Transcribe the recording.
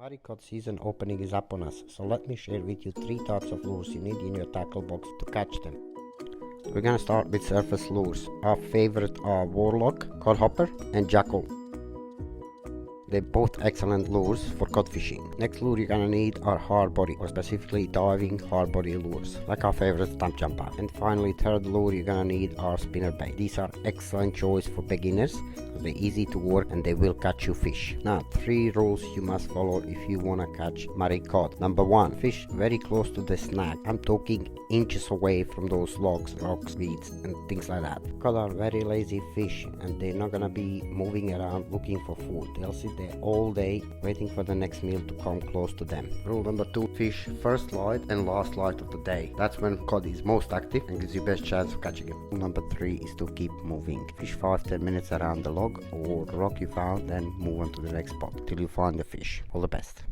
Murrey cod season opening is up on us, so let me share with you 3 types of lures you need in your tackle box to catch them. We're gonna start with surface lures. Our favorite are warlock, cod hopper and jackal. They're both excellent lures for cod fishing. Next lure you're gonna need are hard body, or specifically diving hard body lures, like our favorite StumpJumper. And finally, third lure you're gonna need are spinner bait. These are excellent choice for beginners. They're easy to work and they will catch you fish. Now, 3 rules you must follow if you wanna catch Murrey cod. Number 1, fish very close to the snag. I'm talking inches away from those logs, rocks, weeds and things like that. Cod are very lazy fish and they're not gonna be moving around looking for food. They'll sit there all day waiting for the next meal to come close to them. Rule number 2, fish first light and last light of the day. That's when cod is most active and gives you best chance of catching him. Rule number 3 is to keep moving. Fish 5-10 minutes around the log or the rock you found, then move on to the next spot till you find the fish. All the best.